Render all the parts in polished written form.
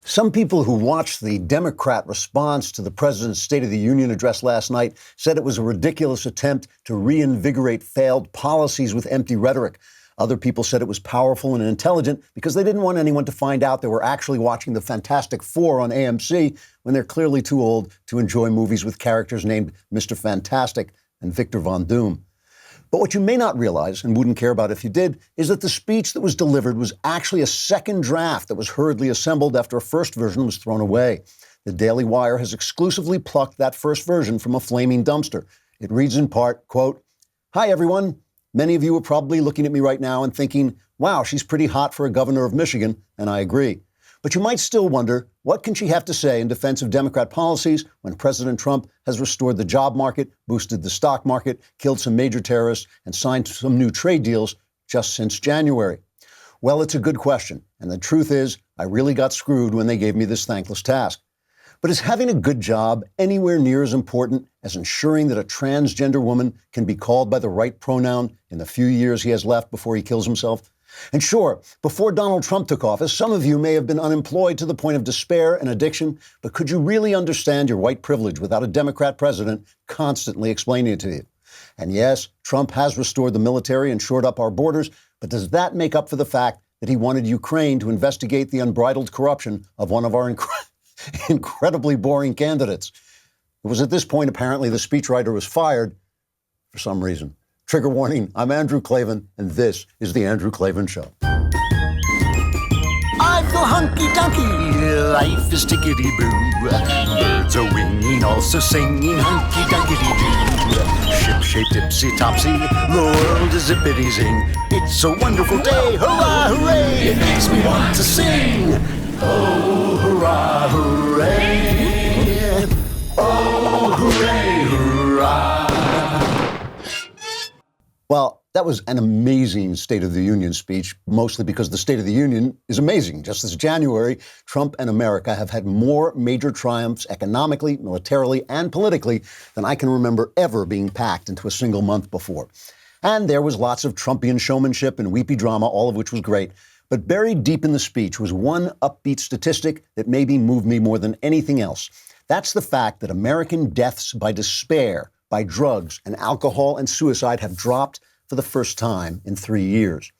Some people who watched the Democrat response to the president's State of the Union address last night said it was a ridiculous attempt to reinvigorate failed policies with empty rhetoric. Other people said it was powerful and intelligent because they didn't want anyone to find out they were actually watching the Fantastic Four on AMC when they're clearly too old to enjoy movies with characters named Mr. Fantastic and Victor Von Doom. But what you may not realize, and wouldn't care about if you did, is that the speech that was delivered was actually a second draft that was hurriedly assembled after a first version was thrown away. The Daily Wire has exclusively plucked that first version from a flaming dumpster. It reads in part, quote, "Hi, everyone. Many of you are probably looking at me right now and thinking, wow, she's pretty hot for a governor of Michigan, and I agree. But you might still wonder, what can she have to say in defense of Democrat policies when President Trump has restored the job market, boosted the stock market, killed some major terrorists, and signed some new trade deals just since January? Well, it's a good question. And the truth is, I really got screwed when they gave me this thankless task. But is having a good job anywhere near as important as ensuring that a transgender woman can be called by the right pronoun in the few years he has left before he kills himself? And sure, before Donald Trump took office, some of you may have been unemployed to the point of despair and addiction, but could you really understand your white privilege without a Democrat president constantly explaining it to you? And yes, Trump has restored the military and shored up our borders, but does that make up for the fact that he wanted Ukraine to investigate the unbridled corruption of one of our incredibly boring candidates? It was at this point, apparently, the speechwriter was fired for some reason. Trigger warning, I'm Andrew Klavan, and this is The Andrew Klavan Show. I feel hunky-dunky, life is tickety-boo. Birds are winging, also singing hunky-dunky-doo. Ship-shaped, ipsy-topsy, the world is zippity-zing. It's a wonderful day, hurrah, hooray! It makes me want to sing. Oh, hurrah, hooray! Oh, hooray, hurrah! Well, that was an amazing State of the Union speech, mostly because the State of the Union is amazing. Just this January, Trump and America have had more major triumphs economically, militarily, and politically than I can remember ever being packed into a single month before. And there was lots of Trumpian showmanship and weepy drama, all of which was great. But buried deep in the speech was one upbeat statistic that maybe moved me more than anything else. That's the fact that American deaths by despair, by drugs and alcohol and suicide have dropped for the first time in 3 years.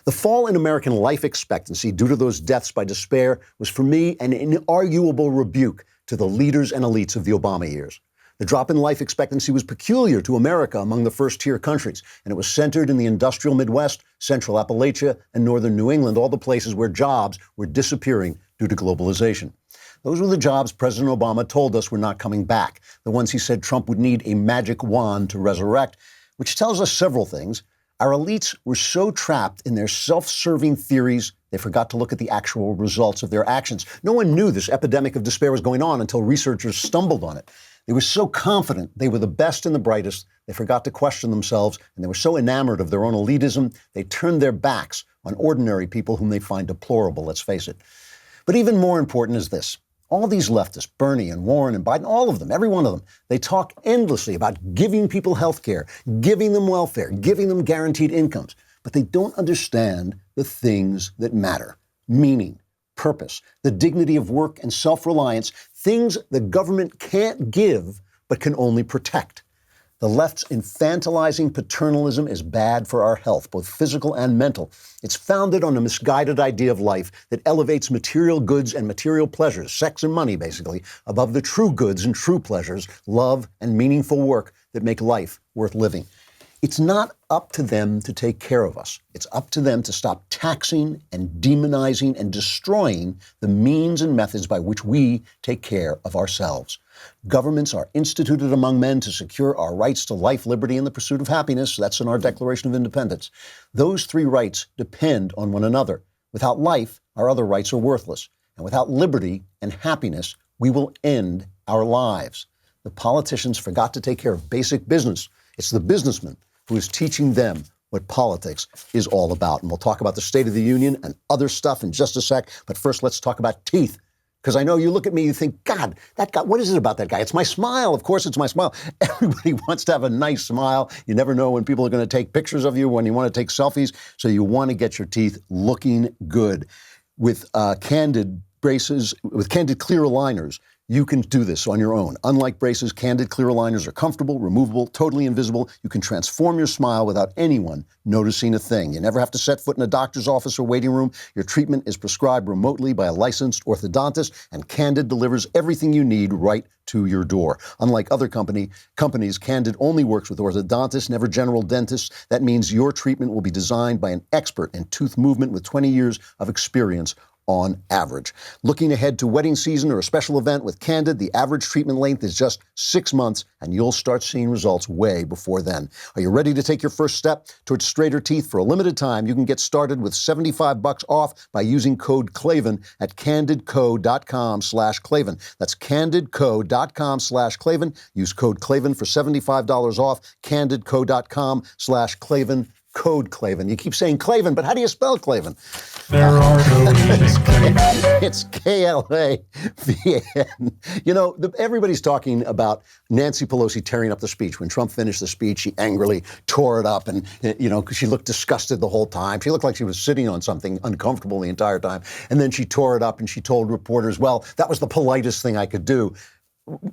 The fall in American life expectancy due to those deaths by despair was for me an inarguable rebuke to the leaders and elites of the Obama years. The drop in life expectancy was peculiar to America among the first-tier countries, and it was centered in the industrial Midwest, Central Appalachia, and Northern New England, all the places where jobs were disappearing due to globalization. Those were the jobs President Obama told us were not coming back, the ones he said Trump would need a magic wand to resurrect, which tells us several things. Our elites were so trapped in their self-serving theories, they forgot to look at the actual results of their actions. No one knew this epidemic of despair was going on until researchers stumbled on it. They were so confident they were the best and the brightest, they forgot to question themselves, and they were so enamored of their own elitism, they turned their backs on ordinary people whom they find deplorable, let's face it. But even more important is this. All these leftists, Bernie and Warren and Biden, all of them, every one of them, they talk endlessly about giving people health care, giving them welfare, giving them guaranteed incomes. But they don't understand the things that matter. Meaning, purpose, the dignity of work and self-reliance, things the government can't give but can only protect. The left's infantilizing paternalism is bad for our health, both physical and mental. It's founded on a misguided idea of life that elevates material goods and material pleasures, sex and money basically, above the true goods and true pleasures, love and meaningful work that make life worth living. It's not up to them to take care of us. It's up to them to stop taxing and demonizing and destroying the means and methods by which we take care of ourselves. Governments are instituted among men to secure our rights to life, liberty, and the pursuit of happiness. That's in our Declaration of Independence. Those three rights depend on one another. Without life, our other rights are worthless. And without liberty and happiness, we will end our lives. The politicians forgot to take care of basic business. It's the businessman who is teaching them what politics is all about. And we'll talk about the State of the Union and other stuff in just a sec. But first, let's talk about teeth. Because I know you look at me, you think, God, that guy, what is it about that guy? It's my smile. Of course, it's my smile. Everybody wants to have a nice smile. You never know when people are going to take pictures of you, when you want to take selfies. So you want to get your teeth looking good. With Candid braces, with Candid clear aligners, you can do this on your own. Unlike braces, Candid clear aligners are comfortable, removable, totally invisible. You can transform your smile without anyone noticing a thing. You never have to set foot in a doctor's office or waiting room. Your treatment is prescribed remotely by a licensed orthodontist, and Candid delivers everything you need right to your door. Unlike other companies, Candid only works with orthodontists, never general dentists. That means your treatment will be designed by an expert in tooth movement with 20 years of experience on average. Looking ahead to wedding season or a special event with Candid, the average treatment length is just 6 months, and you'll start seeing results way before then. Are you ready to take your first step towards straighter teeth? For a limited time, you can get started with $75 off by using code Klavan at candidco.com/Klavan. That's candidco.com/Klavan. Use code Klavan for $75 off. candidco.com/Klavan. Code Klavan. You keep saying Klavan, but how do you spell Klavan? There are no E's, Klavan. It's Klavan. You know, everybody's talking about Nancy Pelosi tearing up the speech. When Trump finished the speech, she angrily tore it up, and, you know, she looked disgusted the whole time. She looked like she was sitting on something uncomfortable the entire time. And then she tore it up, and she told reporters, well, that was the politest thing I could do,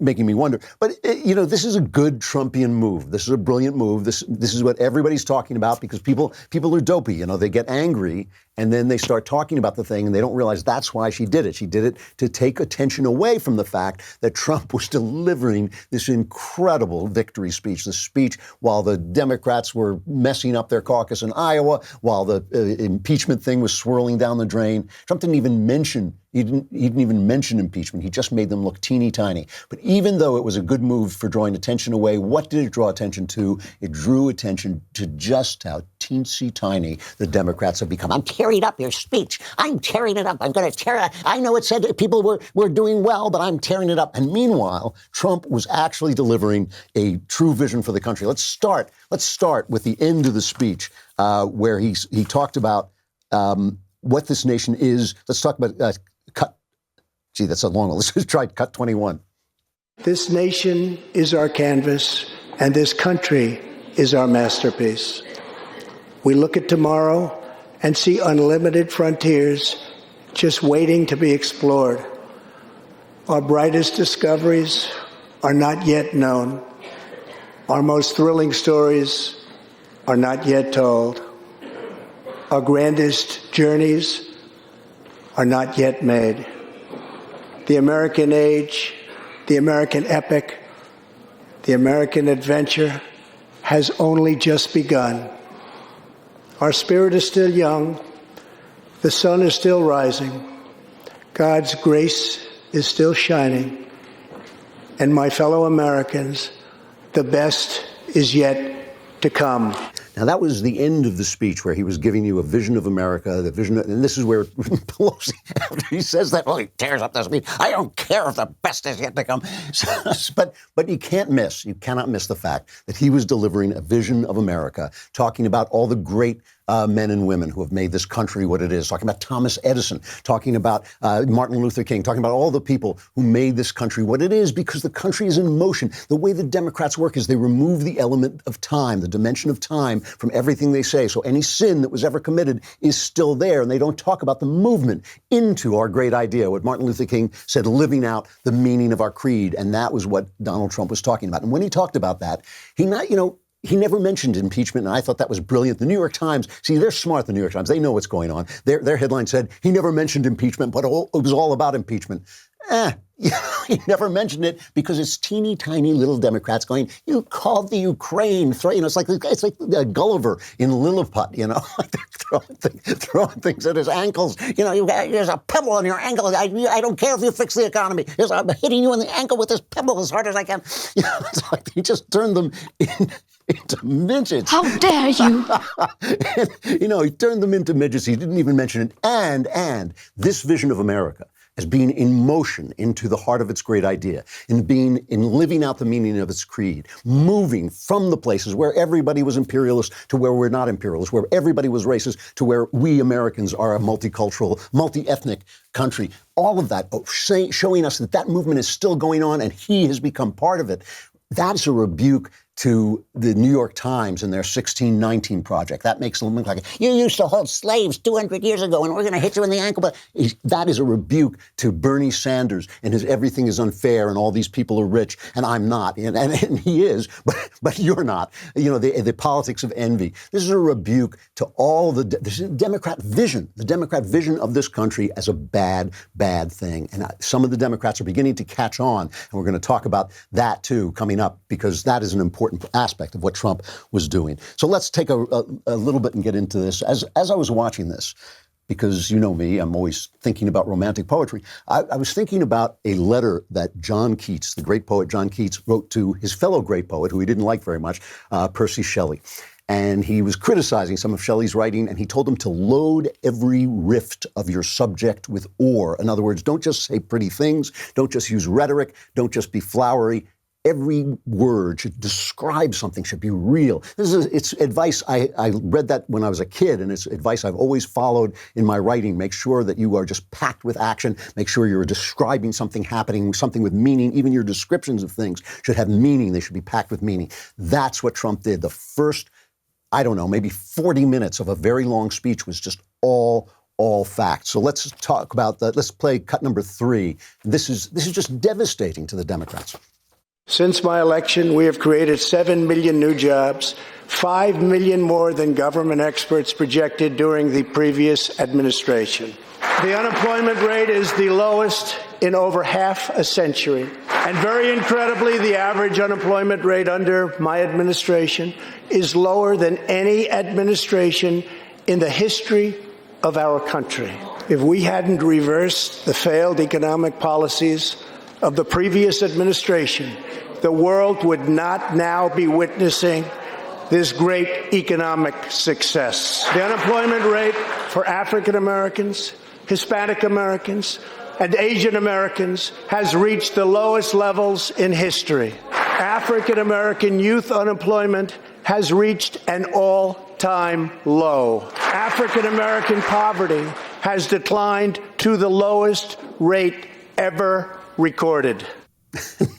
making me wonder. But, you know, this is a good Trumpian move. This is a brilliant move. This is what everybody's talking about, because people are dopey. You know, they get angry and then they start talking about the thing and they don't realize that's why she did it. She did it to take attention away from the fact that Trump was delivering this incredible victory speech, the speech while the Democrats were messing up their caucus in Iowa, while the impeachment thing was swirling down the drain. Trump didn't even mention He didn't even mention impeachment. He just made them look teeny tiny. But even though it was a good move for drawing attention away, what did it draw attention to? It drew attention to just how teensy tiny the Democrats have become. I'm tearing up your speech. I'm tearing it up. I'm going to tear it. I know it said that people were doing well, but I'm tearing it up. And meanwhile, Trump was actually delivering a true vision for the country. Let's start with the end of the speech where he talked about what this nation is. Let's talk about cut. Gee, that's a long one. Let's just try cut 21. This nation is our canvas, and this country is our masterpiece. We look at tomorrow and see unlimited frontiers just waiting to be explored. Our brightest discoveries are not yet known. Our most thrilling stories are not yet told. Our grandest journeys are not yet made. The American age, the American epic, the American adventure has only just begun. Our spirit is still young. The sun is still rising. God's grace is still shining. And my fellow Americans, the best is yet to come. Now, that was the end of the speech where he was giving you a vision of America, and this is where Pelosi, after he says that, well, he tears up the speech. I don't care if the best is yet to come. But you cannot miss the fact that he was delivering a vision of America, talking about all the great men and women who have made this country what it is, talking about Thomas Edison, talking about Martin Luther King, talking about all the people who made this country what it is, because the country is in motion. The way the Democrats work is they remove the element of time, the dimension of time, from everything they say. So any sin that was ever committed is still there, and they don't talk about the movement into our great idea, what Martin Luther King said, living out the meaning of our creed. And that was what Donald Trump was talking about. And when he talked about that, he never mentioned impeachment, and I thought that was brilliant. The New York Times, see, they're smart, the New York Times. They know what's going on. Their headline said, he never mentioned impeachment, but it was all about impeachment. He never mentioned it because it's teeny tiny little Democrats going, you called the Ukraine, it's like Gulliver in Lilliput, like they're throwing things at his ankles. There's a pebble on your ankle. I don't care if you fix the economy. I'm hitting you in the ankle with this pebble as hard as I can. It's like he just turned them into midgets. How dare you? He turned them into midgets. He didn't even mention it. And this vision of America as being in motion into the heart of its great idea, in living out the meaning of its creed, moving from the places where everybody was imperialist to where we're not imperialist, where everybody was racist to where we Americans are a multicultural, multi-ethnic country. All of that showing us that movement is still going on and he has become part of it. That's a rebuke to the New York Times and their 1619 project. That makes them look like, you used to hold slaves 200 years ago and we're going to hit you in the ankle. But that is a rebuke to Bernie Sanders and his everything is unfair and all these people are rich and I'm not. And he is, but you're not. The politics of envy. This is a rebuke to all the Democrat vision, the Democrat vision of this country as a bad, bad thing. And some of the Democrats are beginning to catch on. And we're going to talk about that, too, coming up, because that is an important aspect of what Trump was doing. So let's take a little bit and get into this. As I was watching this, because you know me, I'm always thinking about romantic poetry. I was thinking about a letter that John Keats, the great poet John Keats, wrote to his fellow great poet, who he didn't like very much, Percy Shelley. And he was criticizing some of Shelley's writing, and he told him to load every rift of your subject with ore. In other words, don't just say pretty things, don't just use rhetoric, don't just be flowery. Every word should describe something, should be real. It's advice. I read that when I was a kid, and it's advice I've always followed in my writing. Make sure that you are just packed with action. Make sure you're describing something happening, something with meaning. Even your descriptions of things should have meaning. They should be packed with meaning. That's what Trump did. The first, I don't know, maybe 40 minutes of a very long speech was just all facts. So let's talk about that. Let's play cut number 3. This is just devastating to the Democrats. Since my election, we have created 7 million new jobs, 5 million more than government experts projected during the previous administration. The unemployment rate is the lowest in over half a century. And very incredibly, the average unemployment rate under my administration is lower than any administration in the history of our country. If we hadn't reversed the failed economic policies of the previous administration, the world would not now be witnessing this great economic success. The unemployment rate for African Americans, Hispanic Americans, and Asian Americans has reached the lowest levels in history. African American youth unemployment has reached an all-time low. African American poverty has declined to the lowest rate ever recorded.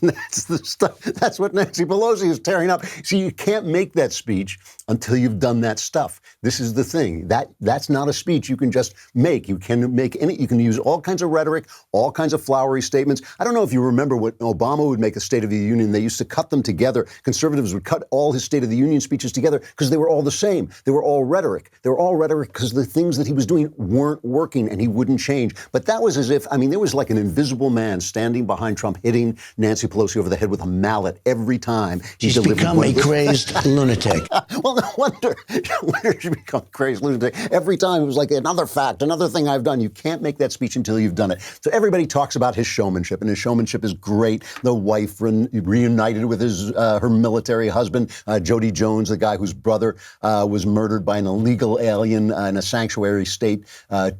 That's the stuff. That's what Nancy Pelosi is tearing up. See, you can't make that speech until you've done that stuff. This is the thing. That's not a speech you can just make. You can make any. You can use all kinds of rhetoric, all kinds of flowery statements. I don't know if you remember when Obama would make a State of the Union. They used to cut them together. Conservatives would cut all his State of the Union speeches together because they were all the same. They were all rhetoric. They were all rhetoric because the things that he was doing weren't working and he wouldn't change. But that was as if, there was like an invisible man standing behind Trump, hitting Nancy Pelosi over the head with a mallet every time he She's delivered become a crazed lunatic. Well, no wonder she become a crazed lunatic. Every time it was like another fact, another thing I've done. You can't make that speech until you've done it. So everybody talks about his showmanship, and his showmanship is great. The wife reunited with her military husband, Jody Jones, the guy whose brother was murdered by an illegal alien in a sanctuary state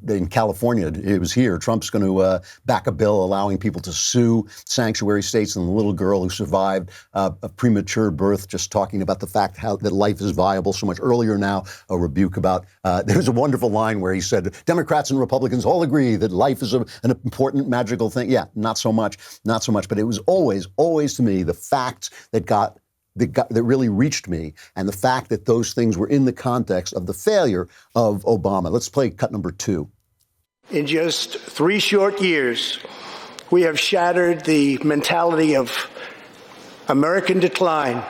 in California. It was here. Trump's going to back a bill allowing people to sue sanctuary states, and the little girl who survived a premature birth, just talking about the fact that life is viable so much earlier now. A rebuke about, there's a wonderful line where he said, Democrats and Republicans all agree that life is an important, magical thing. Yeah, not so much. But it was always to me the facts that really reached me, and the fact that those things were in the context of the failure of Obama. Let's play cut number 2. In just 3 short years, we have shattered the mentality of American decline,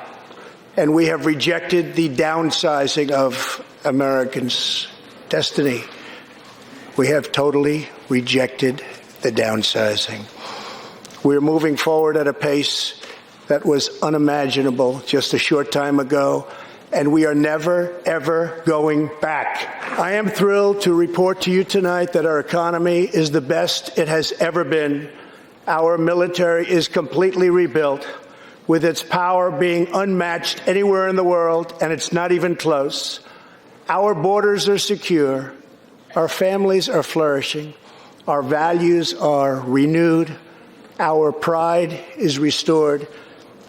and we have rejected the downsizing of Americans' destiny. We have totally rejected the downsizing. We're moving forward at a pace that was unimaginable just a short time ago, and we are never, ever going back. I am thrilled to report to you tonight that our economy is the best it has ever been. Our military is completely rebuilt, with its power being unmatched anywhere in the world, and it's not even close. Our borders are secure. Our families are flourishing. Our values are renewed. Our pride is restored.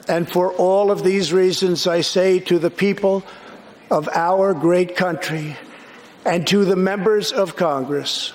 And for all of these reasons, I say to the people of our great country and to the members of Congress,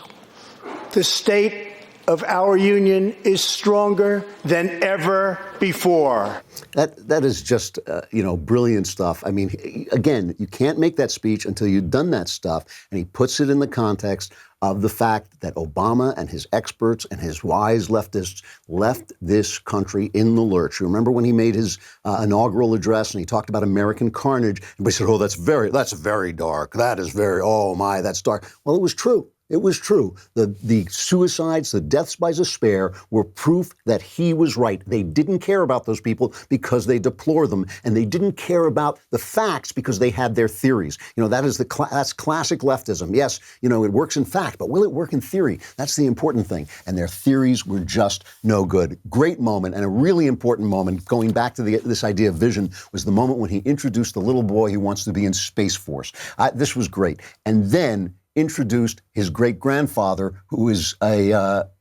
the state of our union is stronger than ever before. That is just, brilliant stuff. I mean, again, you can't make that speech until you've done that stuff. And he puts it in the context of the fact that Obama and his experts and his wise leftists left this country in the lurch. You remember when he made his inaugural address and he talked about American carnage, and we said, oh, that's very dark. That is very, oh my, that's dark. Well, it was true. It was true. The suicides, the deaths by despair were proof that he was right. They didn't care about those people because they deplore them, and they didn't care about the facts because they had their theories. That's classic leftism. Yes, it works in fact, but will it work in theory? That's the important thing. And their theories were just no good. Great moment, and a really important moment, going back to this idea of vision, was the moment when he introduced the little boy who wants to be in Space Force. This was great. And then introduced his great-grandfather, who is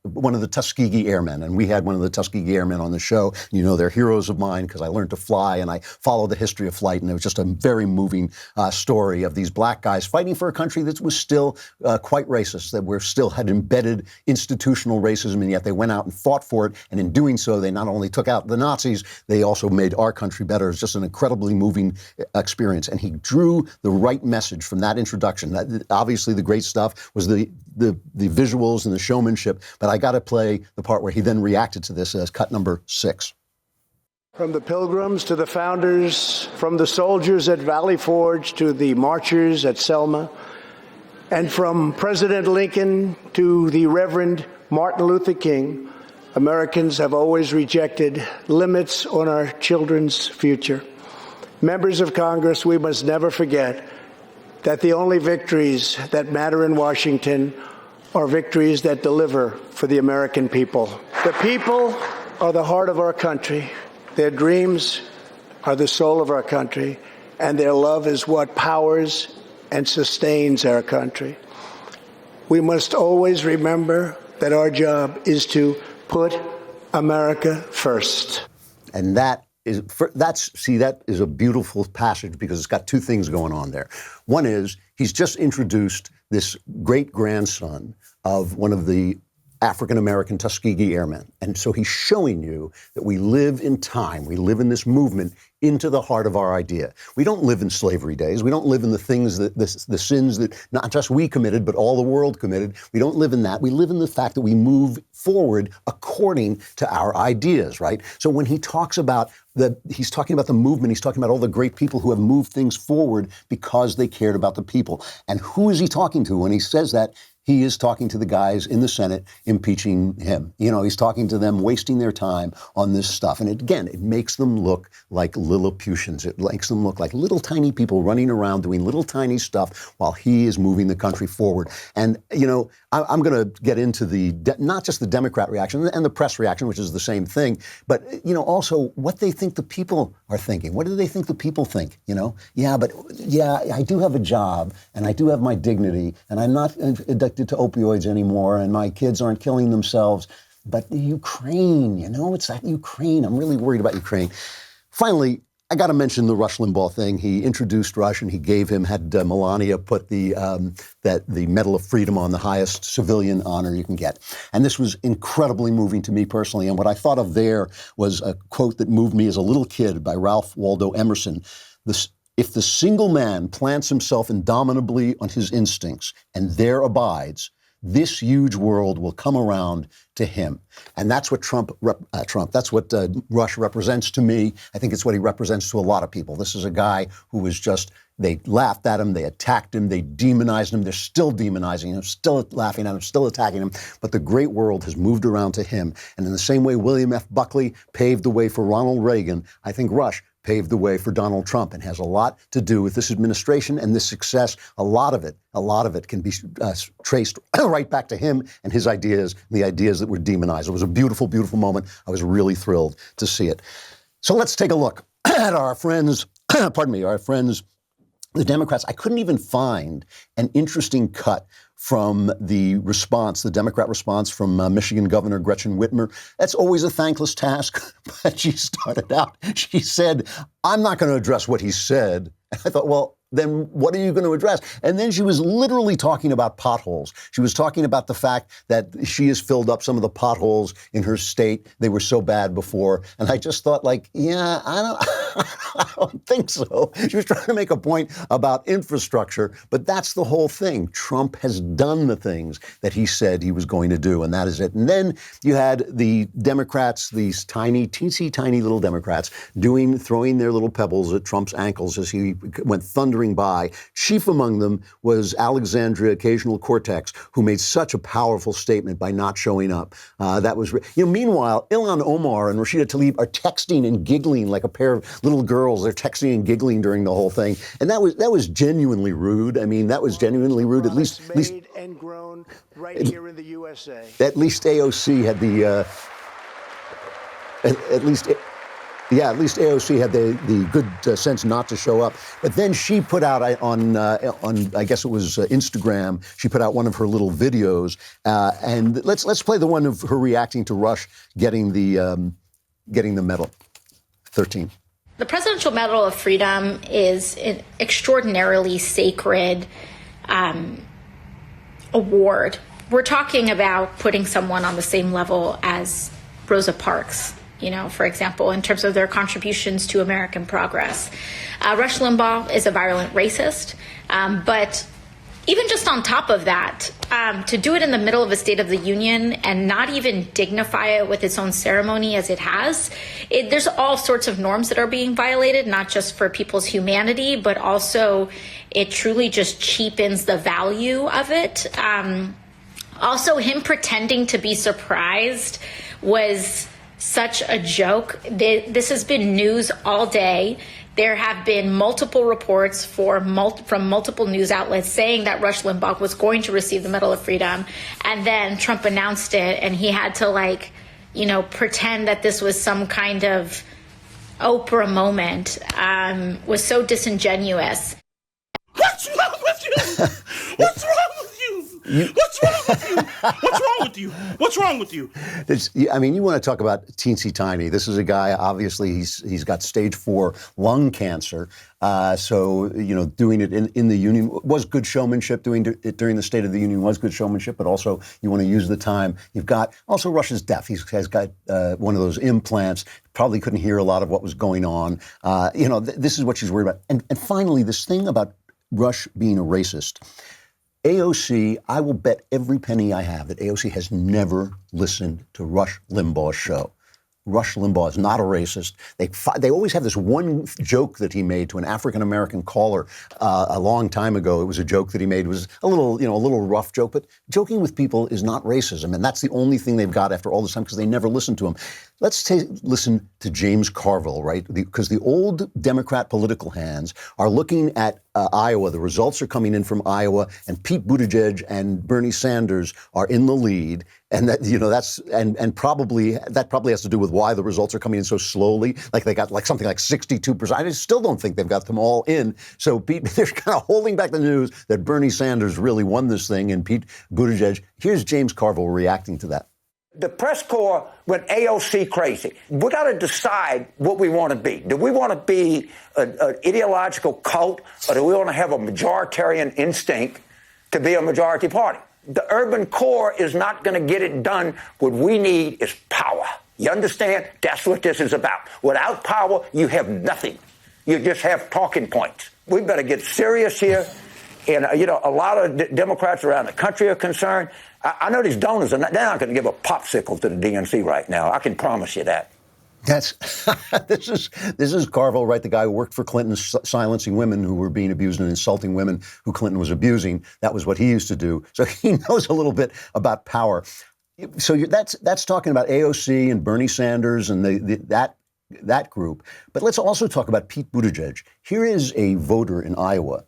one of the Tuskegee Airmen. And we had one of the Tuskegee Airmen on the show. They're heroes of mine because I learned to fly and I follow the history of flight. And it was just a very moving story of these black guys fighting for a country that was still quite racist, that still had embedded institutional racism, and yet they went out and fought for it. And in doing so, they not only took out the Nazis, they also made our country better. It's just an incredibly moving experience. And he drew the right message from that introduction. Obviously, the great stuff was the visuals and the showmanship, but I got to play the part where he then reacted to this as cut number 6. From the Pilgrims to the founders, from the soldiers at Valley Forge to the marchers at Selma, and from President Lincoln to the Reverend Martin Luther King, Americans have always rejected limits on our children's future. Members of Congress, we must never forget that the only victories that matter in Washington are victories that deliver for the American people. The people are the heart of our country. Their dreams are the soul of our country, and their love is what powers and sustains our country. We must always remember that our job is to put America first. And that is a beautiful passage because it's got two things going on there. One is he's just introduced this great-grandson of one of the African-American Tuskegee Airmen. And so he's showing you that we live in time. We live in this movement into the heart of our idea. We don't live in slavery days. We don't live in the things that the sins that not just we committed, but all the world committed. We don't live in that. We live in the fact that we move forward according to our ideas, right? So when he talks about he's talking about the movement, he's talking about all the great people who have moved things forward because they cared about the people. And who is he talking to when he says that? He is talking to the guys in the Senate impeaching him. He's talking to them wasting their time on this stuff. And it makes them look like Lilliputians. It makes them look like little tiny people running around doing little tiny stuff while he is moving the country forward. And, I'm going to get into not just the Democrat reaction and the press reaction, which is the same thing, but, also what they think the people are thinking. What do they think the people think? I do have a job and I do have my dignity and I'm not addicted to opioids anymore and my kids aren't killing themselves. But the Ukraine, it's that Ukraine. I'm really worried about Ukraine. Finally, I got to mention the Rush Limbaugh thing. He introduced Rush and he had Melania put the Medal of Freedom on, the highest civilian honor you can get. And this was incredibly moving to me personally. And what I thought of there was a quote that moved me as a little kid by Ralph Waldo Emerson. If the single man plants himself indomitably on his instincts and there abides, this huge world will come around to him. And that's what that's what Rush represents to me. I think it's what he represents to a lot of people. This is a guy who was they laughed at him, they attacked him, they demonized him, they're still demonizing him, still laughing at him, still attacking him. But the great world has moved around to him. And in the same way William F. Buckley paved the way for Ronald Reagan, I think Rush paved the way for Donald Trump and has a lot to do with this administration and this success. A lot of it can be traced right back to him and his ideas, the ideas that were demonized. It was a beautiful, beautiful moment. I was really thrilled to see it. So let's take a look at our friends, the Democrats. I couldn't even find an interesting cut from the Democrat response from Michigan Governor Gretchen Whitmer. That's always a thankless task. But she started out, she said, I'm not going to address what he said. And I thought, well, then what are you going to address? And then she was literally talking about potholes. She was talking about the fact that she has filled up some of the potholes in her state. They were so bad before. And I just thought, like, yeah, I don't think so. She was trying to make a point about infrastructure, but that's the whole thing. Trump has done the things that he said he was going to do, and that is it. And then you had the Democrats, these tiny, teensy-tiny little Democrats, throwing their little pebbles at Trump's ankles as he went thundering by. Chief among them was Alexandria Ocasio-Cortez, who made such a powerful statement by not showing up. Meanwhile, Ilhan Omar and Rashida Tlaib are texting and giggling like a pair of little girls. They're texting and giggling during the whole thing, and that was genuinely rude. I mean, that was genuinely rude. At least made and grown right here in the USA. At least AOC had the. At least AOC had the good sense not to show up. But then she put out on I guess it was Instagram. She put out one of her little videos, and let's play the one of her reacting to Rush getting the medal. 13. The Presidential Medal of Freedom is an extraordinarily sacred award. We're talking about putting someone on the same level as Rosa Parks, for example, in terms of their contributions to American progress. Rush Limbaugh is a virulent racist, but even just on top of that, to do it in the middle of a State of the Union and not even dignify it with its own ceremony as it has, there's all sorts of norms that are being violated, not just for people's humanity, but also it truly just cheapens the value of it. Also, him pretending to be surprised was such a joke. This has been news all day. There have been multiple reports from multiple news outlets saying that Rush Limbaugh was going to receive the Medal of Freedom. And then Trump announced it, and he had to, pretend that this was some kind of Oprah moment. Was so disingenuous. What's wrong with you? What's wrong with you? What's wrong with you? What's wrong with you? What's wrong with you? You want to talk about teensy-tiny. This is a guy, obviously, he's got stage 4 lung cancer. So, doing it in the Union was good showmanship. Doing it during the State of the Union was good showmanship. But also, you want to use the time. You've got, also, Rush is deaf. He has got one of those implants. Probably couldn't hear a lot of what was going on. This is what she's worried about. And finally, this thing about Rush being a racist. AOC, I will bet every penny I have that AOC has never listened to Rush Limbaugh's show. Rush Limbaugh is not a racist. They always have this one joke that he made to an African-American caller a long time ago. It was a joke that he made. It was a little rough joke, but joking with people is not racism. And that's the only thing they've got after all this time because they never listened to him. Let's listen to James Carville, right? Because the old Democrat political hands are looking at Iowa. The results are coming in from Iowa, and Pete Buttigieg and Bernie Sanders are in the lead. And that probably has to do with why the results are coming in so slowly. Like they got something like 62%. I still don't think they've got them all in. So they're kind of holding back the news that Bernie Sanders really won this thing, and Pete Buttigieg. Here's James Carville reacting to that. The press corps went AOC crazy. We got to decide what we want to be. Do we want to be an ideological cult, or do we want to have a majoritarian instinct to be a majority party? The urban core is not going to get it done. What we need is power. You understand? That's what this is about. Without power, you have nothing. You just have talking points. We better get serious here. And, a lot of Democrats around the country are concerned. I know these donors they're not going to give a popsicle to the DNC right now. I can promise you that. This is Carville, right? The guy who worked for Clinton, silencing women who were being abused and insulting women who Clinton was abusing. That was what he used to do. So he knows a little bit about power. So that's talking about AOC and Bernie Sanders and that group. But let's also talk about Pete Buttigieg. Here is a voter in Iowa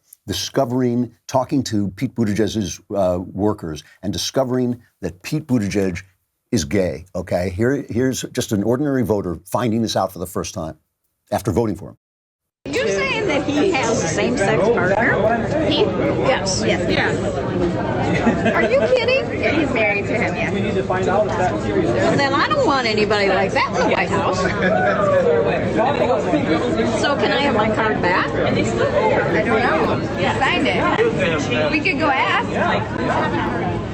talking to Pete Buttigieg's workers and discovering that Pete Buttigieg is gay, okay? Here's just an ordinary voter finding this out for the first time after voting for him. You're saying that he has a same-sex partner? He? Yes. Yes. Yeah. Are you kidding? Yeah, he's married to him, yeah. Well, then I don't want anybody like that in the White House. So can I have my card back? I don't know. You signed it. We could go ask.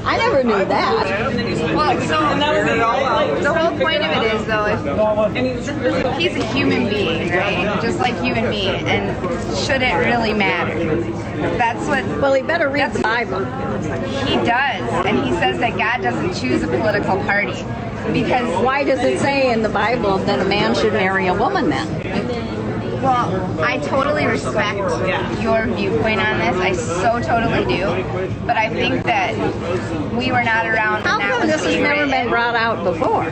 I never knew that. Well, so the whole point of it is, though, if he's a human being, right? Just like you and me, and should it really matter? That's what. Well, he better read the Bible. He does, and he says that God doesn't choose a political party. Because why does it say in the Bible that a man should marry a woman then? Well, I totally respect your viewpoint on this. I so totally do. But I think that we were not around. How come this has never been brought out before?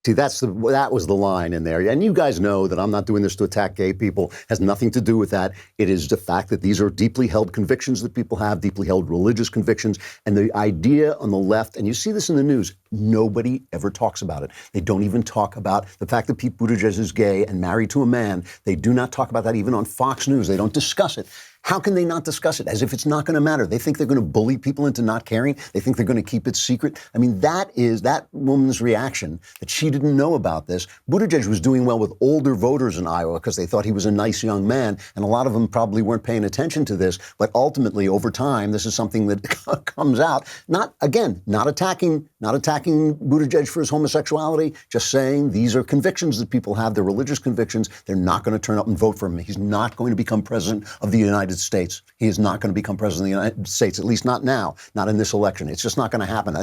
See, that was the line in there. And you guys know that I'm not doing this to attack gay people. It has nothing to do with that. It is the fact that these are deeply held convictions that people have, deeply held religious convictions. And the idea on the left, and you see this in the news, nobody ever talks about it. They don't even talk about the fact that Pete Buttigieg is gay and married to a man. They do not talk about that even on Fox News. They don't discuss it. How can they not discuss it? As if it's not going to matter. They think they're going to bully people into not caring. They think they're going to keep it secret. I mean, that is that woman's reaction, that she didn't know about this. Buttigieg was doing well with older voters in Iowa because they thought he was a nice young man, and a lot of them probably weren't paying attention to this. But ultimately, over time, this is something that comes out. Not attacking Buttigieg for his homosexuality, just saying these are convictions that people have. They're religious convictions. They're not going to turn up and vote for him. He's not going to become president of the United States. He is not going to become president of the United States, at least not now, not in this election. It's just not going to happen.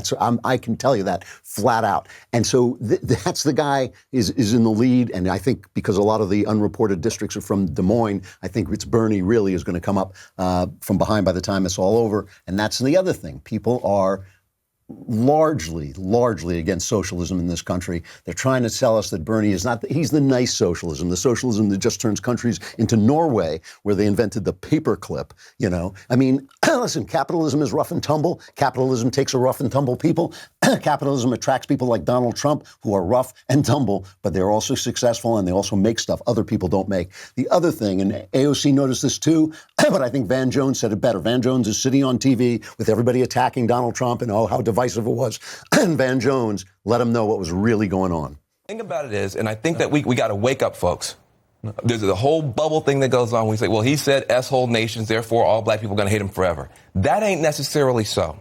I can tell you that flat out. And so that's the guy is in the lead. And I think because a lot of the unreported districts are from Des Moines, I think it's Bernie really is going to come up from behind by the time it's all over. And that's the other thing. People are largely against socialism in this country. They're trying to tell us that Bernie is not, he's the nice socialism, the socialism that just turns countries into Norway, where they invented the paperclip, you know. I mean, listen, capitalism is rough and tumble. Capitalism takes a rough and tumble people. Capitalism attracts people like Donald Trump who are rough and tumble, but they're also successful and they also make stuff other people don't make. The other thing, and AOC noticed this too, but I think Van Jones said it better. Van Jones is sitting on TV with everybody attacking Donald Trump and how divisive it was. And Van Jones let him know what was really going on. The thing about it is, and I think that we got to wake up, folks. There's a whole bubble thing that goes on. We say, well, he said S-hole nations, therefore all black people are going to hate him forever. That ain't necessarily so.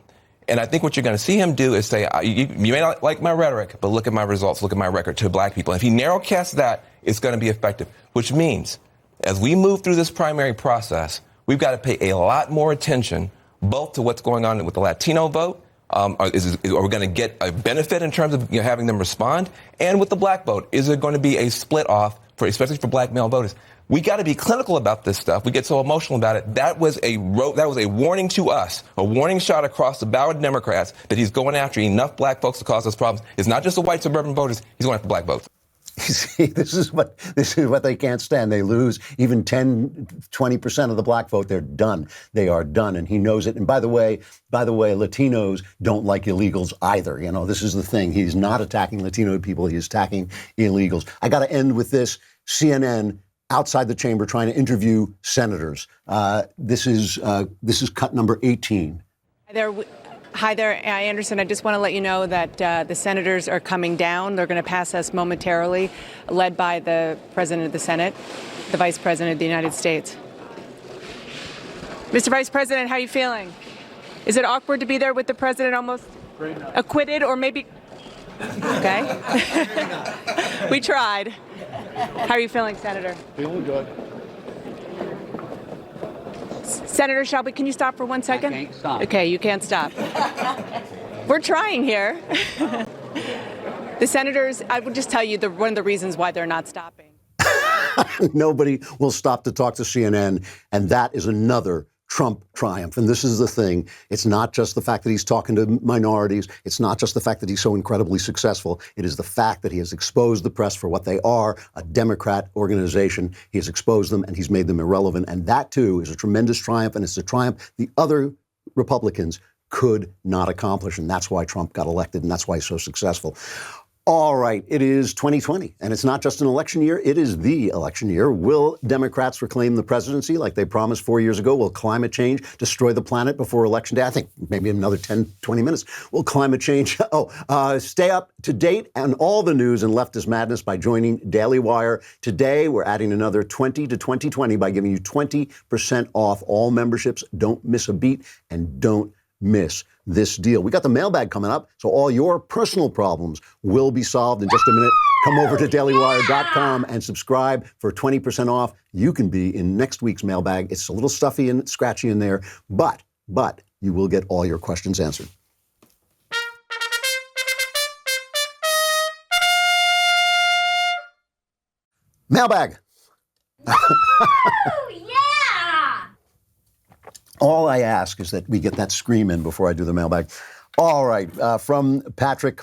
And I think what you're going to see him do is say, you may not like my rhetoric, but look at my results, look at my record to black people. And if he narrowcasts that, it's going to be effective, which means as we move through this primary process, we've got to pay a lot more attention both to what's going on with the Latino vote. Are we going to get a benefit in terms of having them respond? And with the black vote, is there going to be a split off, especially for black male voters? We got to be clinical about this stuff. We get so emotional about it. That was a warning to us, a warning shot across the bow of Democrats that he's going after enough black folks to cause us problems. It's not just the white suburban voters. He's going after black votes. See, this is what they can't stand. They lose even 10, 20% of the black vote. They're done. They are done. And he knows it. And by the way, Latinos don't like illegals either. You know, this is the thing. He's not attacking Latino people. He's attacking illegals. I got to end with this. CNN outside the chamber trying to interview senators. This is cut number 18. Hi there, I Anderson. I just want to let you know that the senators are coming down. They're going to pass us momentarily, led by the President of the Senate, the Vice President of the United States. Mr. Vice President, how are you feeling? Is it awkward to be there with the President almost acquitted or maybe? Okay. We tried. How are you feeling, Senator? Feeling good. Senator Shelby, can you stop for 1 second? I can't stop. Okay, you can't stop. We're trying here. The senators, I would just tell you one of the reasons why they're not stopping. Nobody will stop to talk to CNN, and that is another Trump triumph. And this is the thing. It's not just the fact that he's talking to minorities. It's not just the fact that he's so incredibly successful. It is the fact that he has exposed the press for what they are, a Democrat organization. He has exposed them and he's made them irrelevant. And that, too, is a tremendous triumph. And it's a triumph the other Republicans could not accomplish. And that's why Trump got elected. And that's why he's so successful. All right, it is 2020, and it's not just an election year, it is the election year. Will Democrats reclaim the presidency like they promised 4 years ago? Will climate change destroy the planet before Election Day? I think maybe another 10, 20 minutes. Will climate change? Stay up to date on all the news and leftist madness by joining Daily Wire. Today, we're adding another 20 to 2020 by giving you 20% off all memberships. Don't miss a beat and don't miss this deal. We got the mailbag coming up, so all your personal problems will be solved in just a minute. Come over to dailywire.com and subscribe for 20% off. You can be in next week's mailbag. It's a little stuffy and scratchy in there, but you will get all your questions answered. Mailbag. All I ask is that we get that scream in before I do the mailbag. All right, from Patrick.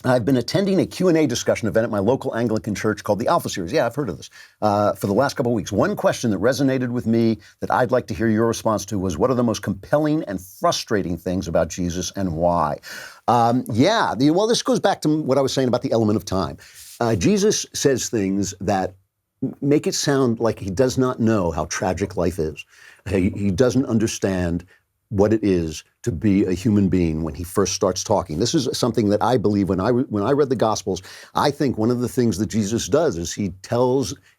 I've been attending a Q&A discussion event at my local Anglican church called the Alpha Series. Yeah, I've heard of this. For the last couple of weeks. One question that resonated with me that I'd like to hear your response to was, what are the most compelling and frustrating things about Jesus and why? Well, this goes back to what I was saying about the element of time. Jesus says things that make it sound like he does not know how tragic life is. He doesn't understand what it is to be a human being when he first starts talking. This is something that I believe when I read the Gospels, I think one of the things that Jesus does is he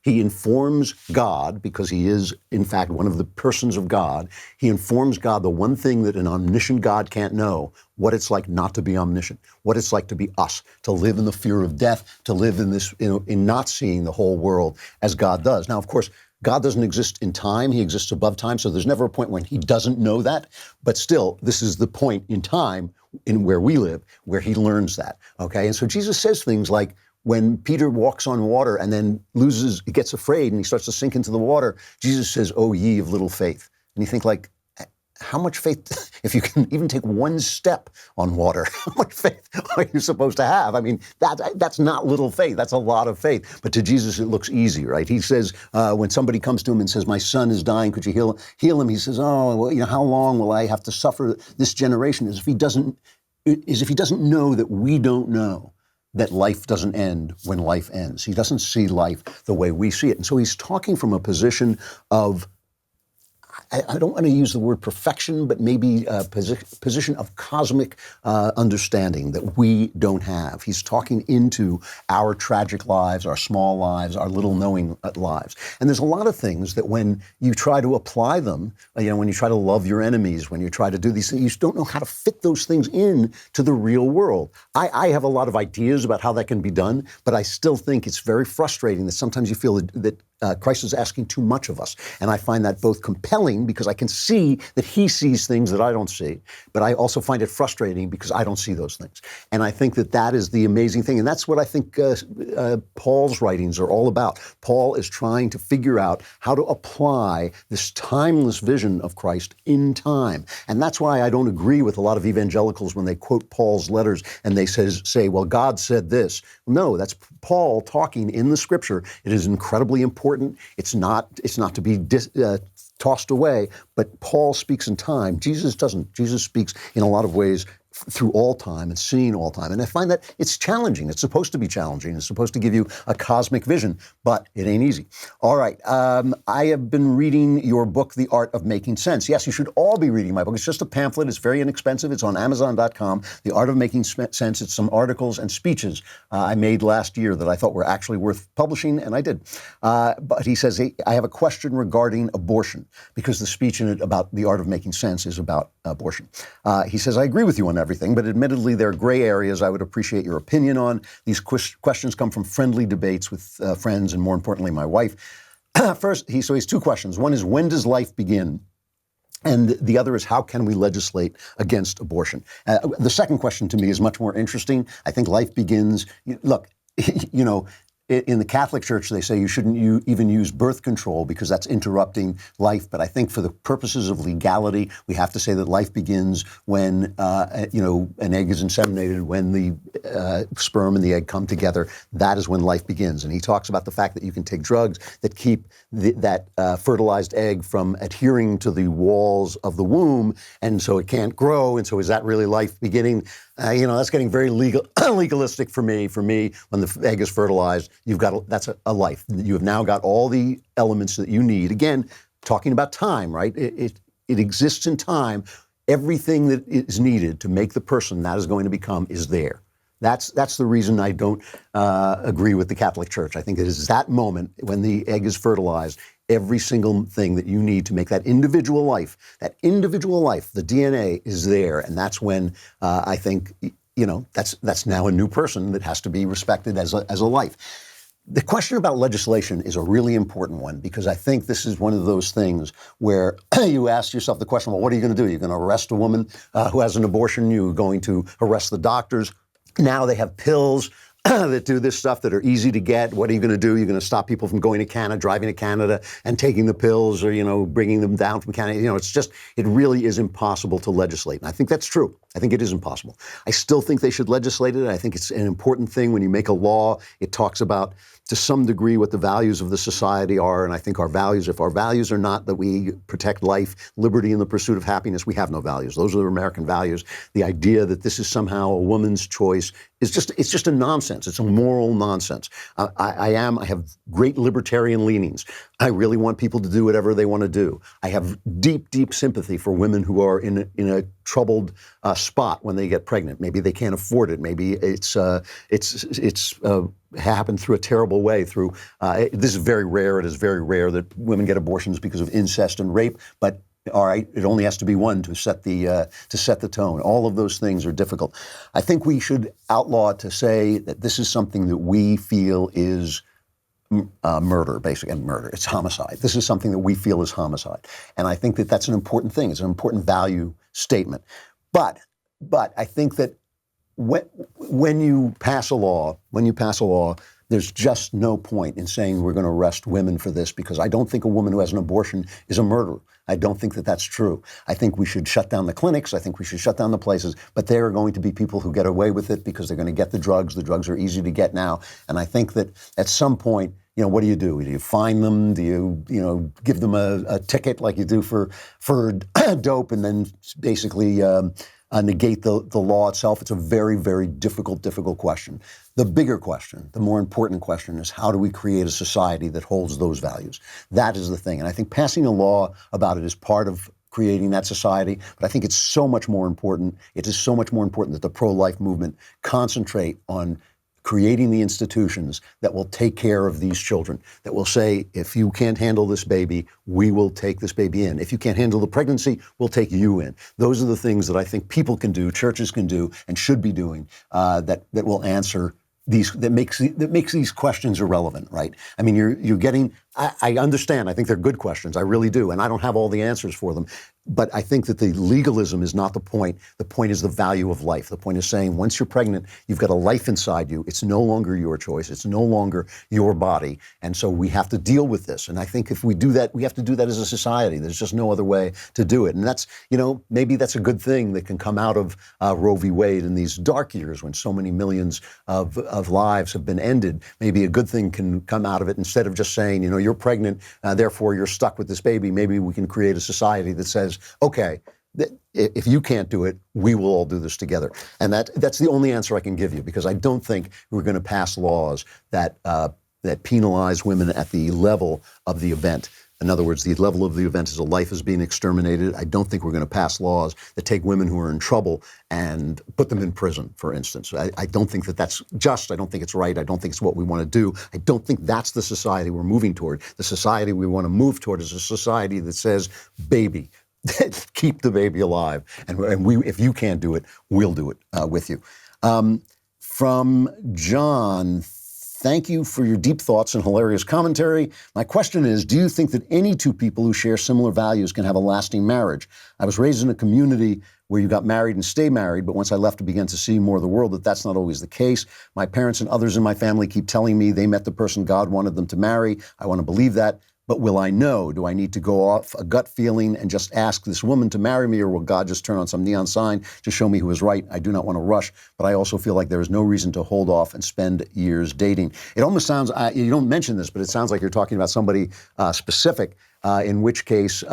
informs God, because he is, in fact, one of the persons of God. He informs God the one thing that an omniscient God can't know, what it's like not to be omniscient, what it's like to be us, to live in the fear of death, to live in this, in not seeing the whole world as God does. Now, of course, God doesn't exist in time. He exists above time. So there's never a point when he doesn't know that. But still, this is the point in time in where we live, where he learns that. Okay. And so Jesus says things like, when Peter walks on water and then gets afraid and he starts to sink into the water, Jesus says, "Oh, ye of little faith." And you think, like, how much faith, if you can even take one step on water, how much faith are you supposed to have? I mean, that's not little faith. That's a lot of faith. But to Jesus, it looks easy, right? He says, when somebody comes to him and says, "My son is dying, could you heal him?" He says, "Oh, well, how long will I have to suffer this generation?" As if he doesn't know that we don't know that life doesn't end when life ends. He doesn't see life the way we see it. And so he's talking from a position of, I don't want to use the word perfection, but maybe a position of cosmic understanding that we don't have. He's talking into our tragic lives, our small lives, our little knowing lives. And there's a lot of things that when you try to apply them, when you try to love your enemies, when you try to do these things, you just don't know how to fit those things in to the real world. I have a lot of ideas about how that can be done, but I still think it's very frustrating that sometimes you feel that Christ is asking too much of us. And I find that both compelling because I can see that he sees things that I don't see, but I also find it frustrating because I don't see those things. And I think that is the amazing thing. And that's what I think Paul's writings are all about. Paul is trying to figure out how to apply this timeless vision of Christ in time. And that's why I don't agree with a lot of evangelicals when they quote Paul's letters and they say, well, God said this. No, that's Paul talking in the scripture. It is incredibly important. It's not to be tossed away, but Paul speaks in time. Jesus doesn't. Jesus speaks in a lot of ways through all time and seeing all time. And I find that it's challenging. It's supposed to be challenging. It's supposed to give you a cosmic vision, but it ain't easy. All right. I have been reading your book, The Art of Making Sense. Yes, you should all be reading my book. It's just a pamphlet. It's very inexpensive. It's on Amazon.com. The Art of Making Sense. It's some articles and speeches I made last year that I thought were actually worth publishing, and I did. But he says, I have a question regarding abortion, because the speech in it about The Art of Making Sense is about abortion. He says, I agree with you on everything, but admittedly there are gray areas I would appreciate your opinion on. These questions come from friendly debates with friends and, more importantly, my wife. First, he has two questions. One is, when does life begin? And the other is, how can we legislate against abortion? The second question to me is much more interesting. I think life begins, look, in the Catholic Church, they say you shouldn't even use birth control because that's interrupting life. But I think for the purposes of legality, we have to say that life begins when, an egg is inseminated, when the sperm and the egg come together. That is when life begins. And he talks about the fact that you can take drugs that keep that fertilized egg from adhering to the walls of the womb, and so it can't grow. And so is that really life beginning? That's getting very legalistic for me. For me, when the egg is fertilized, that's a life. You have now got all the elements that you need. Again, talking about time, right? It exists in time. Everything that is needed to make the person that is going to become is there. That's the reason I don't agree with the Catholic Church. I think it is that moment when the egg is fertilized, every single thing that you need to make that individual life, the DNA is there. And that's when I think, that's now a new person that has to be respected as a life. The question about legislation is a really important one, because I think this is one of those things where you ask yourself the question, well, what are you going to do? You're going to arrest a woman who has an abortion? You're going to arrest the doctors? Now they have pills that do this stuff that are easy to get. What are you going to do? You're going to stop people from going to Canada, driving to Canada and taking the pills, or, bringing them down from Canada. It really is impossible to legislate. And I think that's true. I think it is impossible. I still think they should legislate it. I think it's an important thing. When you make a law, it talks about, to some degree, what the values of the society are. And I think if our values are not that we protect life, liberty, and the pursuit of happiness, we have no values. Those are the American values. The idea that this is somehow a woman's choice it's just a nonsense. It's a moral nonsense. I have great libertarian leanings. I really want people to do whatever they want to do. I have deep, deep sympathy for women who are in a troubled spot when they get pregnant. Maybe they can't afford it. Maybe it's happened through a terrible way. This is very rare. It is very rare that women get abortions because of incest and rape. But all right, it only has to be one to set the tone. All of those things are difficult. I think we should outlaw to say that this is something that we feel is murder, basically, and murder. It's homicide. This is something that we feel is homicide, and I think that that's an important thing. It's an important value statement. But I think that when you pass a law, there's just no point in saying we're going to arrest women for this, because I don't think a woman who has an abortion is a murderer. I don't think that that's true. I think we should shut down the clinics. I think we should shut down the places. But there are going to be people who get away with it because they're going to get the drugs. The drugs are easy to get now. And I think that at some point, what do? Do you fine them? Do you give them a ticket like you do for dope, and then basically negate the law itself? It's a very, very difficult question. The bigger question, the more important question, is how do we create a society that holds those values? That is the thing. And I think passing a law about it is part of creating that society. But I think it's so much more important. It is so much more important that the pro-life movement concentrate on creating the institutions that will take care of these children, that will say, if you can't handle this baby, we will take this baby in. If you can't handle the pregnancy, we'll take you in. Those are the things that I think people can do, churches can do, and should be doing, that will answer that makes these questions irrelevant, right? I mean, you're getting. I understand. I think they're good questions. I really do, and I don't have all the answers for them. But I think that the legalism is not the point. The point is the value of life. The point is saying, once you're pregnant, you've got a life inside you. It's no longer your choice. It's no longer your body. And so we have to deal with this. And I think if we do that, we have to do that as a society. There's just no other way to do it. And that's, maybe that's a good thing that can come out of Roe v. Wade in these dark years when so many millions of lives have been ended. Maybe a good thing can come out of it, instead of just saying, you're pregnant, therefore you're stuck with this baby. Maybe we can create a society that says, okay, if you can't do it, we will all do this together. And that's the only answer I can give you, because I don't think we're going to pass laws that penalize women at the level of the event. In other words, the level of the event is a life is being exterminated. I don't think we're going to pass laws that take women who are in trouble and put them in prison, for instance. I don't think that that's just. I don't think it's right. I don't think it's what we want to do. I don't think that's the society we're moving toward. The society we want to move toward is a society that says, baby, keep the baby alive. And we, if you can't do it, we'll do it with you. From John, thank you for your deep thoughts and hilarious commentary. My question is, do you think that any two people who share similar values can have a lasting marriage? I was raised in a community where you got married and stay married, but once I left, I began to see more of the world that's not always the case. My parents and others in my family keep telling me they met the person God wanted them to marry. I want to believe that. But will I know? Do I need to go off a gut feeling and just ask this woman to marry me, or will God just turn on some neon sign to show me who is right? I do not want to rush, but I also feel like there is no reason to hold off and spend years dating. It almost sounds, you don't mention this, but it sounds like you're talking about somebody specific. in which case,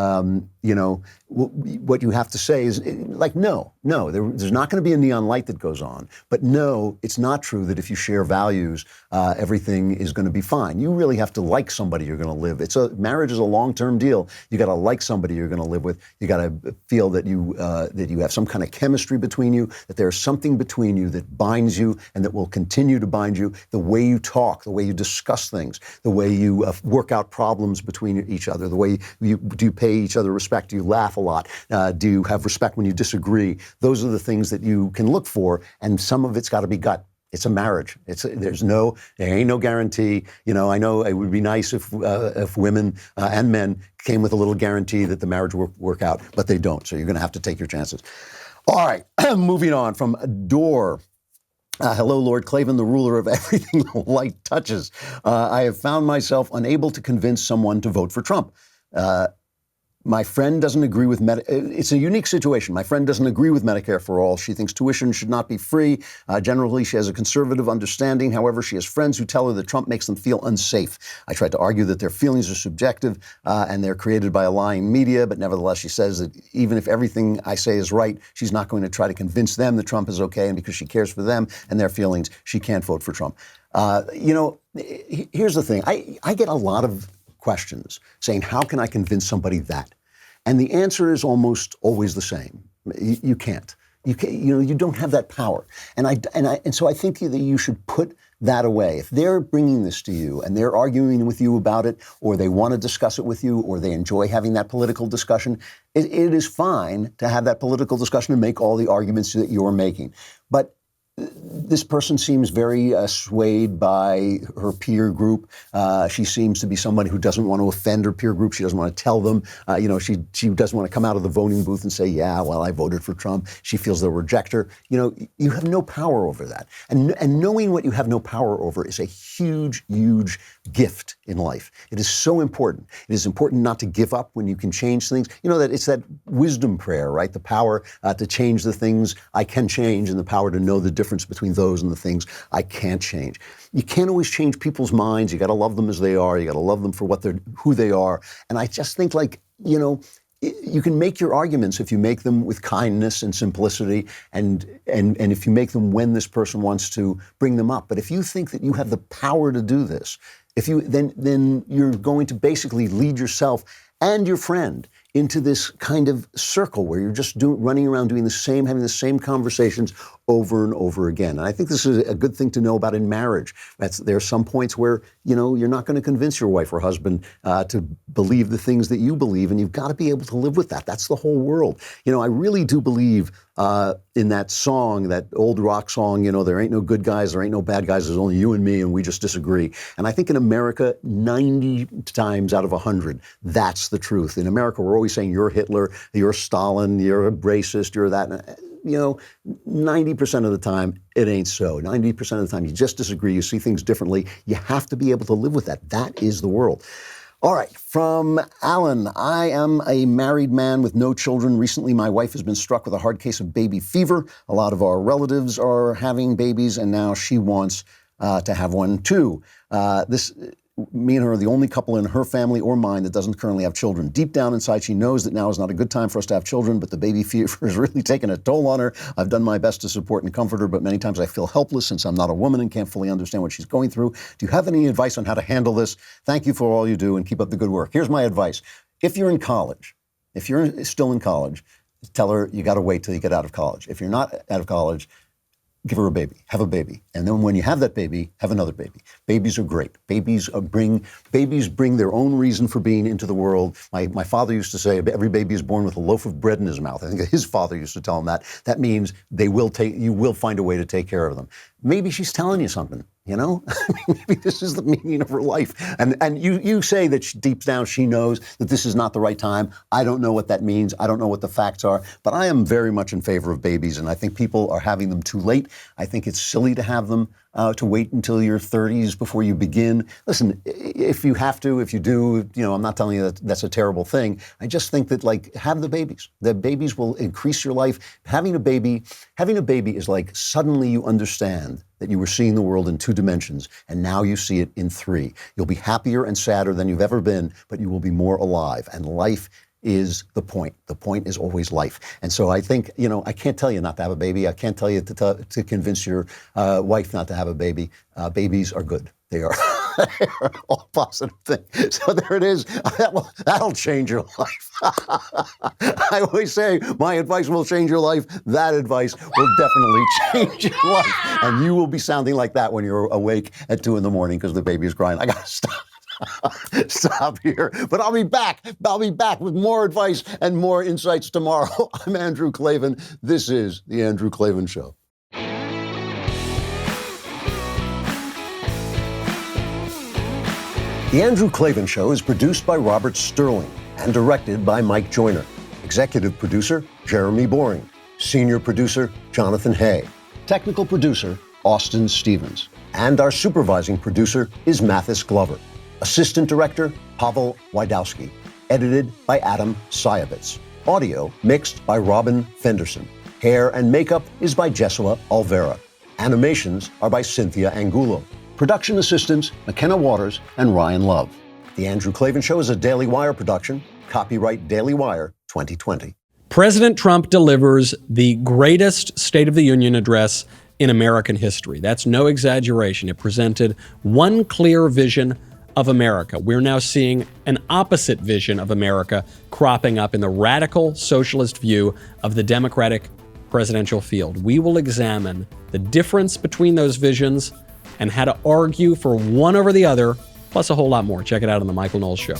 what you have to say is like, no, there's not going to be a neon light that goes on. But no, it's not true that if you share values, everything is going to be fine. You really have to like somebody you're going to live. Marriage is a long-term deal. You got to like somebody you're going to live with. You got to feel that you have some kind of chemistry between you, that there's something between you that binds you and that will continue to bind you. The way you talk, the way you discuss things, the way you work out problems between each other, the way you pay each other respect, do you laugh a lot, do you have respect when you disagree? Those are the things that you can look for, and some of it's got to be gut. It's a marriage. There ain't no guarantee. I know it would be nice if women and men came with a little guarantee that the marriage will work out, but they don't. So you're going to have to take your chances. All right, moving on from Adore. Hello, Lord Klavan, the ruler of everything the light touches. I have found myself unable to convince someone to vote for Trump. My friend doesn't agree with it's a unique situation. My friend doesn't agree with Medicare for all. She thinks tuition should not be free. Generally, she has a conservative understanding. However, she has friends who tell her that Trump makes them feel unsafe. I tried to argue that their feelings are subjective and they're created by a lying media, but nevertheless, she says that even if everything I say is right, she's not going to try to convince them that Trump is okay, and because she cares for them and their feelings, she can't vote for Trump. Here's the thing. I get a lot of questions saying, how can I convince somebody that? And the answer is almost always the same. You can't. You don't have that power. And so I think that you should put that away. If they're bringing this to you and they're arguing with you about it, or they want to discuss it with you, or they enjoy having that political discussion, it is fine to have that political discussion and make all the arguments that you're making. But this person seems very swayed by her peer group. She seems to be somebody who doesn't want to offend her peer group. She doesn't want to tell them. She doesn't want to come out of the voting booth and say, yeah, well, I voted for Trump. She feels they'll reject her. You have no power over that. And knowing what you have no power over is a huge, huge gift in life. It is so important. It is important not to give up when you can change things. That it's that wisdom prayer, right? The power to change the things I can change, and the power to know the difference between those and the things I can't change. You can't always change people's minds. You got to love them as they are. You got to love them for who they are. And I just think, you can make your arguments if you make them with kindness and simplicity, and if you make them when this person wants to bring them up. But if you think that you have the power to do this, then you're going to basically lead yourself and your friend into this kind of circle where you're just running around doing having the same conversations over and over again. And I think this is a good thing to know about in marriage. There are some points where, you're not going to convince your wife or husband to believe the things that you believe, and you've got to be able to live with that. That's the whole world. I really do believe in that song, that old rock song, there ain't no good guys, there ain't no bad guys, there's only you and me, and we just disagree. And I think in America, 90 times out of 100, that's the truth. In America, we're always saying you're Hitler, you're Stalin, you're a racist, you're that. 90% of the time, it ain't so. 90% of the time, you just disagree. You see things differently. You have to be able to live with that. That is the world. All right, from Alan, I am a married man with no children. Recently, my wife has been struck with a hard case of baby fever. A lot of our relatives are having babies, and now she wants to have one too. Me and her are the only couple in her family or mine that doesn't currently have children. Deep down inside, she knows that now is not a good time for us to have children, but the baby fever has really taken a toll on her. I've done my best to support and comfort her, but many times I feel helpless since I'm not a woman and can't fully understand what she's going through. Do you have any advice on how to handle this? Thank you for all you do and keep up the good work. Here's my advice. If you're in college, if you're still in college, tell her you got to wait till you get out of college. If you're not out of college, give her a baby, have a baby. And then when you have that baby, have another baby. Babies are great. Babies bring their own reason for being into the world. My father used to say, every baby is born with a loaf of bread in his mouth. I think his father used to tell him that. That means you will find a way to take care of them. Maybe she's telling you something, Maybe this is the meaning of her life. And you say that deep down she knows that this is not the right time. I don't know what that means. I don't know what the facts are. But I am very much in favor of babies, and I think people are having them too late. I think it's silly to have them. to wait until your 30s before you begin. Listen, if you have to, if you do, I'm not telling you that that's a terrible thing. I just think that, like, have the babies. The babies will increase your life. Having a baby is like suddenly you understand that you were seeing the world in 2 dimensions, and now you see it in 3. You'll be happier and sadder than you've ever been, but you will be more alive. And life is the point. The point is always life. And so I think, I can't tell you not to have a baby. I can't tell you to convince your wife not to have a baby. Babies are good. They are all positive thing. So there it is. That'll change your life. I always say my advice will change your life. That advice will definitely change your life. And you will be sounding like that when you're awake at 2 a.m. because the baby is crying. I got to stop here. But I'll be back. I'll be back with more advice and more insights tomorrow. I'm Andrew Klavan. This is The Andrew Klavan Show. The Andrew Klavan Show is produced by Robert Sterling and directed by Mike Joyner. Executive producer, Jeremy Boring. Senior producer, Jonathan Hay. Technical producer, Austin Stevens. And our supervising producer is Mathis Glover. Assistant director, Pavel Wydowski. Edited by Adam Sayevitz. Audio mixed by Robin Fenderson. Hair and makeup is by Jesua Alvera. Animations are by Cynthia Angulo. Production assistants, McKenna Waters and Ryan Love. The Andrew Klavan Show is a Daily Wire production. Copyright Daily Wire 2020. President Trump delivers the greatest State of the Union address in American history. That's no exaggeration. It presented one clear vision of America. We're now seeing an opposite vision of America cropping up in the radical socialist view of the Democratic presidential field. We will examine the difference between those visions and how to argue for one over the other, plus a whole lot more. Check it out on The Michael Knowles Show.